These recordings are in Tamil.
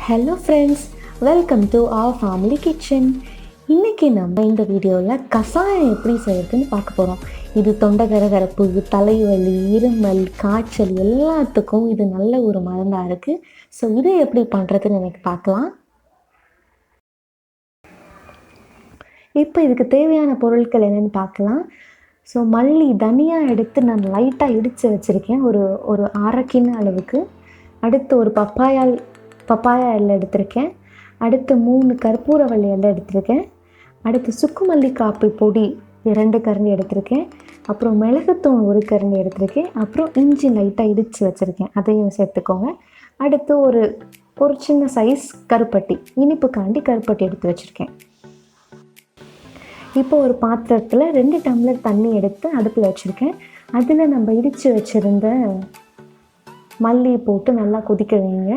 Hello friends, welcome to our family kitchen. இன்றைக்கி நம்ம இந்த வீடியோவில் கஷாயம் எப்படி செய்யறதுன்னு பார்க்க போகிறோம். இது தொண்டை கரகரப்பு, தலைவலி, இருமல், காய்ச்சல் எல்லாத்துக்கும் இது நல்ல ஒரு மருந்தாக இருக்குது. ஸோ இதை எப்படி பண்ணுறதுன்னு எனக்கு பார்க்கலாம். இப்போ இதுக்கு தேவையான பொருட்கள் என்னென்னு பார்க்கலாம். ஸோ மல்லி, தனியா எடுத்து நான் லைட்டாக இடித்து வச்சுருக்கேன், ஒரு அரை கிண்ண அளவுக்கு. அடுத்து ஒரு பப்பாயா இலை எடுத்திருக்கேன். அடுத்து 3 கற்பூரவள்ளி இலை எடுத்திருக்கேன். அடுத்து சுக்குமல்லி காப்பி பொடி 2 கரண்டி எடுத்திருக்கேன். அப்புறம் மிளகுத்தூள் 1 கரண்டி எடுத்திருக்கேன். அப்புறம் இஞ்சி லைட்டாக இடித்து வச்சுருக்கேன், அதையும் சேர்த்துக்கோங்க. அடுத்து ஒரு சின்ன சைஸ் கருப்பட்டி, இனிப்புக்காண்டி கருப்பட்டி எடுத்து வச்சுருக்கேன். இப்போ ஒரு பாத்திரத்தில் 2 டம்ளர் தண்ணி எடுத்து அடுப்பில் வச்சுருக்கேன். அதில் நம்ம இடித்து வச்சுருந்த மல்லி போட்டு நல்லா கொதிக்க வைங்க.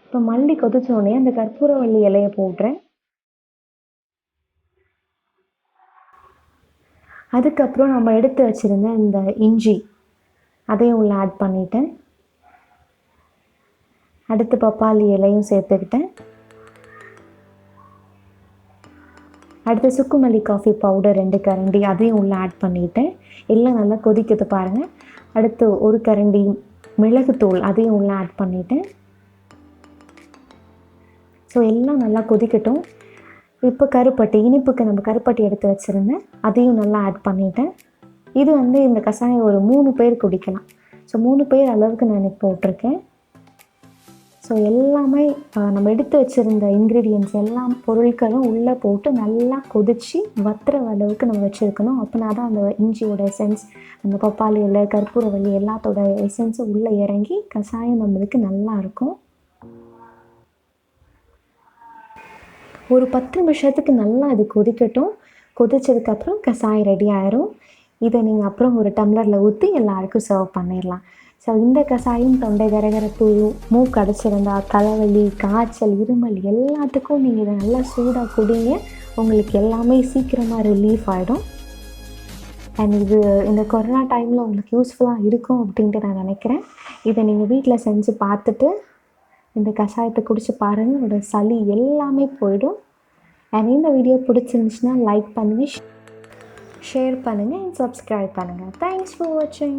இப்போ மல்லி கொதிச்சோடனே அந்த கற்பூரவள்ளி இலையை போடுறேன். அதுக்கப்புறம் நம்ம எடுத்து வச்சுருந்த இந்த இஞ்சி அதையும் உள்ள ஆட் பண்ணிட்டேன். அடுத்து பப்பாளி இலையும் சேர்த்துக்கிட்டேன். அடுத்து சுக்குமல்லி காஃபி பவுடர் 2 கரண்டி அதையும் உள்ள ஆட் பண்ணிட்டேன். எல்லாம் நல்லா கொதிக்குது பாருங்கள். அடுத்து 1 கரண்டி மிளகுத்தூள் அதையும் உள்ள ஆட் பண்ணிட்டேன். ஸோ எல்லாம் நல்லா கொதிக்கட்டும். இப்போ கருப்பட்டி, இனிப்புக்கு நம்ம கருப்பட்டி எடுத்து வச்சுருந்தேன், அதையும் நல்லா ஆட் பண்ணிட்டேன். இது இந்த கஷாயம் ஒரு 3 பேர் குடிக்கலாம். ஸோ 3 பேர் அளவுக்கு நான் இன்றைக்கி போட்டிருக்கேன். ஸோ எல்லாமே நம்ம எடுத்து வச்சுருந்த இன்க்ரீடியன்ட்ஸ் எல்லா பொருட்களும் உள்ளே போட்டு நல்லா கொதித்து வத்துற அளவுக்கு நம்ம வச்சுருக்கணும். அப்படின்னா தான் அந்த இஞ்சியோட எசன்ஸ், அந்த பப்பாளி இலை, கற்பூரவள்ளி எல்லாத்தோட எசன்ஸும் உள்ளே இறங்கி கஷாயம் நம்மளுக்கு நல்லா இருக்கும். ஒரு 10 நிமிஷத்துக்கு நல்லா இது கொதிக்கட்டும். கொதித்ததுக்கப்புறம் கஷாயம் ரெடி ஆயிரும். இதை நீங்கள் அப்புறம் ஒரு டம்ளரில் ஊற்றி எல்லாருக்கும் சர்வ் பண்ணிடலாம். ஸோ இந்த கஷாயம் தொண்டை கரகரப்பு, மூக்கு அடைச்சிருந்தா, தலைவலி, காய்ச்சல், இருமல் எல்லாத்துக்கும் நீங்கள் இதை நல்லா சூடாக குடிங்க. உங்களுக்கு எல்லாமே சீக்கிரமாக ரிலீஃப் ஆகிடும். அண்ட் இது இந்த கொரோனா டைமில் உங்களுக்கு யூஸ்ஃபுல்லாக இருக்கும் அப்படின்ட்டு நான் நினைக்கிறேன். இதை நீங்கள் வீட்டில் செஞ்சு பார்த்துட்டு இந்த கஷாயத்தை குடிச்சு பாருங்கள், உங்களோட சளி எல்லாமே போயிடும். அண்ட் இந்த வீடியோ பிடிச்சிருந்துச்சுன்னா லைக் பண்ணுங்கள், ஷேர் பண்ணுங்கள் அண்ட் சப்ஸ்கிரைப் பண்ணுங்கள். தேங்க்ஸ் ஃபார் வாட்சிங்.